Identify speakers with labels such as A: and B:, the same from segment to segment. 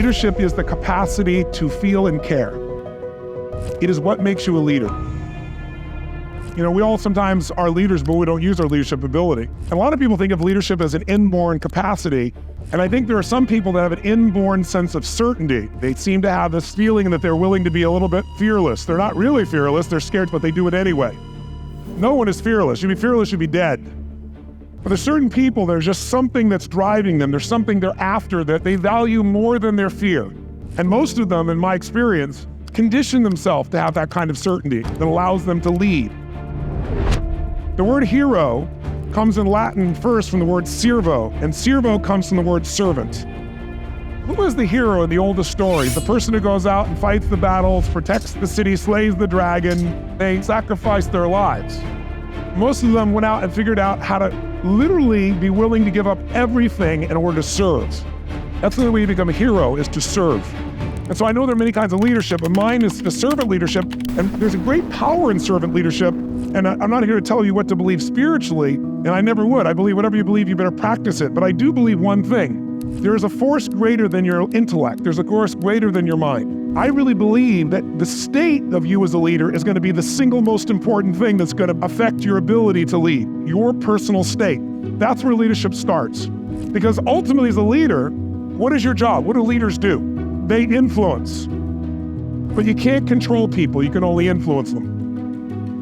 A: Leadership is the capacity to feel and care. It is what makes you a leader. You know, we all sometimes are leaders, but we don't use our leadership ability. And a lot of people think of leadership as an inborn capacity. And I think there are some people that have an inborn sense of certainty. They seem to have this feeling that they're willing to be a little bit fearless. They're not really fearless, they're scared, but they do it anyway. No one is fearless. You'd be fearless, you'd be dead. But there's certain people, there's just something that's driving them. There's something they're after that they value more than their fear. And most of them, in my experience, condition themselves to have that kind of certainty that allows them to lead. The word hero comes in Latin first from the word servo, and servo comes from the word servant. Who is the hero in the oldest stories? The person who goes out and fights the battles, protects the city, slays the dragon. They sacrifice their lives. Most of them went out and figured out how to literally be willing to give up everything in order to serve. That's the way you become a hero, is to serve. And so I know there are many kinds of leadership, but mine is the servant leadership, and there's a great power in servant leadership. And I'm not here to tell you what to believe spiritually, and I never would. I believe whatever you believe, you better practice it. But I do believe one thing. There is a force greater than your intellect. There's a force greater than your mind. I really believe that the state of you as a leader is going to be the single most important thing that's going to affect your ability to lead, your personal state. That's where leadership starts. Because ultimately as a leader, what is your job? What do leaders do? They influence. But you can't control people, you can only influence them.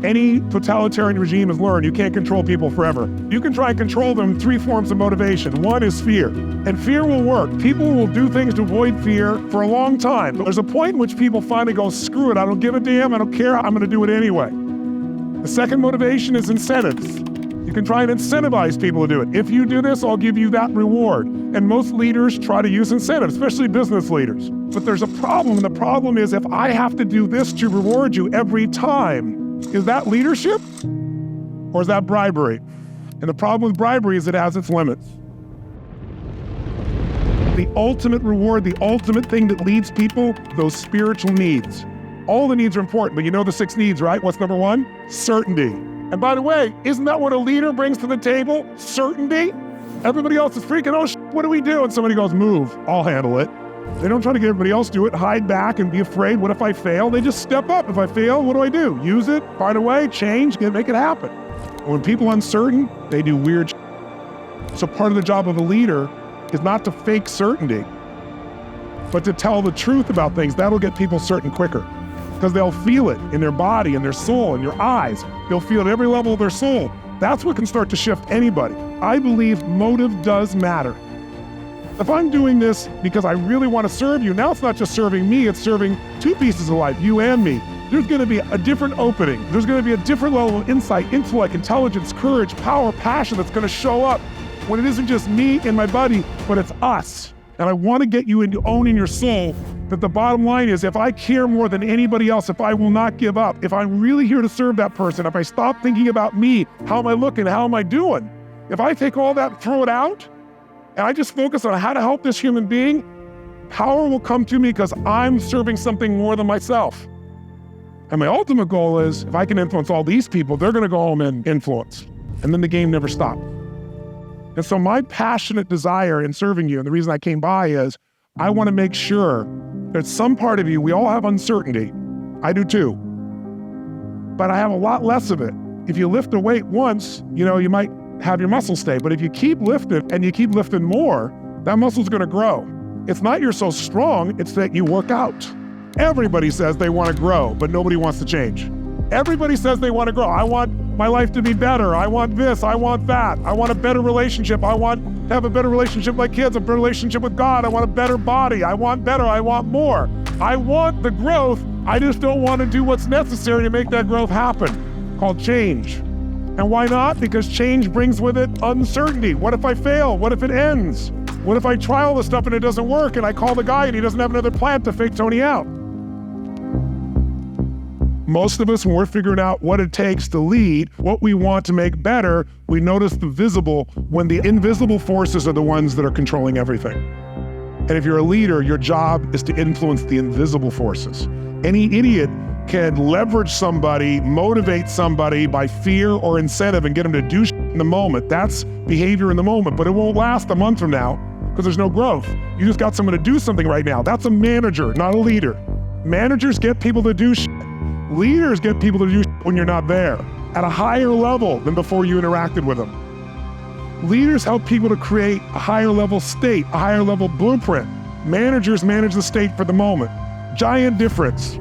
A: Any totalitarian regime has learned you can't control people forever. You can try and control them in 3 forms of motivation. One is fear, and fear will work. People will do things to avoid fear for a long time. But there's a point in which people finally go, screw it, I don't give a damn, I don't care, I'm gonna do it anyway. The second motivation is incentives. You can try and incentivize people to do it. If you do this, I'll give you that reward. And most leaders try to use incentives, especially business leaders. But there's a problem, and the problem is if I have to do this to reward you every time, is that leadership or is that bribery? And the problem with bribery is it has its limits. The ultimate reward, the ultimate thing that leads people, those spiritual needs. All the needs are important, but you know the 6 needs, right? What's number 1? Certainty. And by the way, isn't that what a leader brings to the table? Certainty? Everybody else is freaking, oh, what do we do? And somebody goes, move, I'll handle it. They don't try to get everybody else to do it, hide back and be afraid. What if I fail? They just step up. If I fail, what do I do? Use it, find a way, change, make it happen. When people are uncertain, they do weird So part of the job of a leader is not to fake certainty, but to tell the truth about things. That'll get people certain quicker because they'll feel it in their body, in their soul, in your eyes. They'll feel it at every level of their soul. That's what can start to shift anybody. I believe motive does matter. If I'm doing this because I really want to serve you, now it's not just serving me, it's serving 2 pieces of life, you and me. There's going to be a different opening. There's going to be a different level of insight, intellect, intelligence, courage, power, passion that's going to show up when it isn't just me and my buddy, but it's us. And I want to get you into owning your soul that the bottom line is if I care more than anybody else, if I will not give up, if I'm really here to serve that person, if I stop thinking about me, how am I looking, how am I doing? If I take all that and throw it out, and I just focus on how to help this human being, power will come to me because I'm serving something more than myself. And my ultimate goal is, if I can influence all these people, they're going to go home and influence. And then the game never stops. And so my passionate desire in serving you, and the reason I came by is, I want to make sure that some part of you, we all have uncertainty. I do too. But I have a lot less of it. If you lift a weight once, you might have your muscle stay. But if you keep lifting and you keep lifting more, that muscle's going to grow. It's not you're so strong, it's that you work out. Everybody says they want to grow, but nobody wants to change. Everybody says they want to grow. I want my life to be better. I want this, I want that. I want a better relationship. I want to have a better relationship with my kids, a better relationship with God. I want a better body. I want better, I want more. I want the growth. I just don't want to do what's necessary to make that growth happen, called change. And why not? Because change brings with it uncertainty. What if I fail? What if it ends? What if I try all this stuff and it doesn't work and I call the guy and he doesn't have another plan to fake Tony out? Most of us, when we're figuring out what it takes to lead, what we want to make better, we notice the visible when the invisible forces are the ones that are controlling everything. And if you're a leader, your job is to influence the invisible forces. Any idiot can leverage somebody, motivate somebody by fear or incentive and get them to do shit in the moment. That's behavior in the moment, but it won't last a month from now because there's no growth. You just got someone to do something right now. That's a manager, not a leader. Managers get people to do shit. Leaders get people to do shit when you're not there, at a higher level than before you interacted with them. Leaders help people to create a higher level state, a higher level blueprint. Managers manage the state for the moment. Giant difference.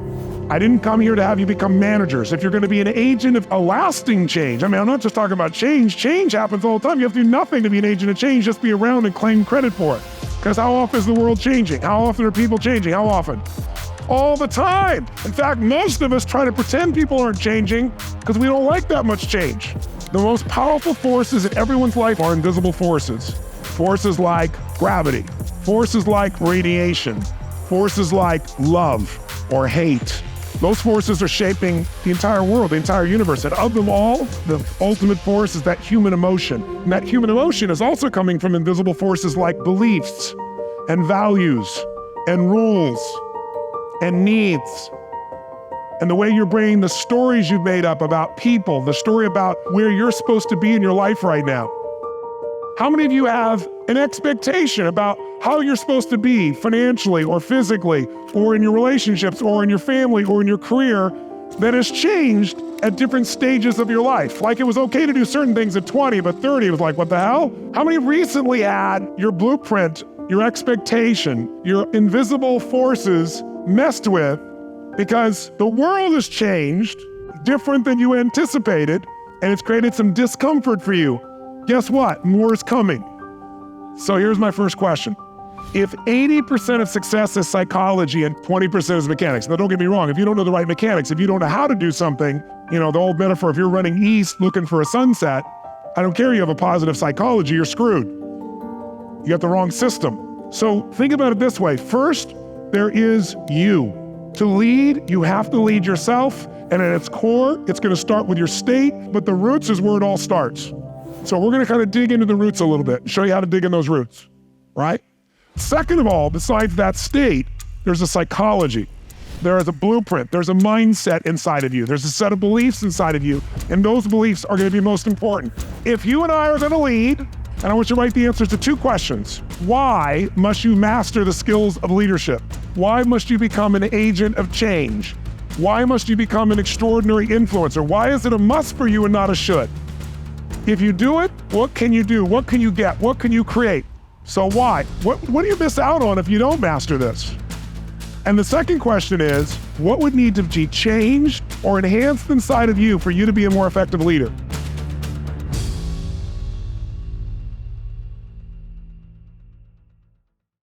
A: I didn't come here to have you become managers. If you're going to be an agent of a lasting change, I'm not just talking about change. Change happens all the time. You have to do nothing to be an agent of change, just be around and claim credit for it. Because how often is the world changing? How often are people changing? How often? All the time. In fact, most of us try to pretend people aren't changing because we don't like that much change. The most powerful forces in everyone's life are invisible forces. Forces like gravity, forces like radiation, forces like love or hate. Those forces are shaping the entire world, the entire universe. And of them all, the ultimate force is that human emotion. And that human emotion is also coming from invisible forces like beliefs and values and rules and needs. And the way you're bringing the stories you've made up about people, the story about where you're supposed to be in your life right now. How many of you have an expectation about how you're supposed to be financially or physically or in your relationships or in your family or in your career that has changed at different stages of your life? Like it was okay to do certain things at 20, but 30 it was like, what the hell? How many recently had your blueprint, your expectation, your invisible forces messed with because the world has changed different than you anticipated and it's created some discomfort for you? Guess what? More is coming. So here's my first question. If 80% of success is psychology and 20% is mechanics, now don't get me wrong, if you don't know the right mechanics, if you don't know how to do something, the old metaphor, if you're running east looking for a sunset, I don't care you have a positive psychology, you're screwed. You got the wrong system. So think about it this way. First, there is you. To lead, you have to lead yourself, and at its core, it's going to start with your state, but the roots is where it all starts. So we're going to kind of dig into the roots a little bit and show you how to dig in those roots, right? Second of all, besides that state, there's a psychology. There is a blueprint. There's a mindset inside of you. There's a set of beliefs inside of you, and those beliefs are going to be most important. If you and I are going to lead, and I want you to write the answers to two questions. Why must you master the skills of leadership? Why must you become an agent of change? Why must you become an extraordinary influencer? Why is it a must for you and not a should? If you do it, what can you do? What can you get? What can you create? So why? What do you miss out on if you don't master this? And the second question is, what would need to be changed or enhanced inside of you for you to be a more effective leader?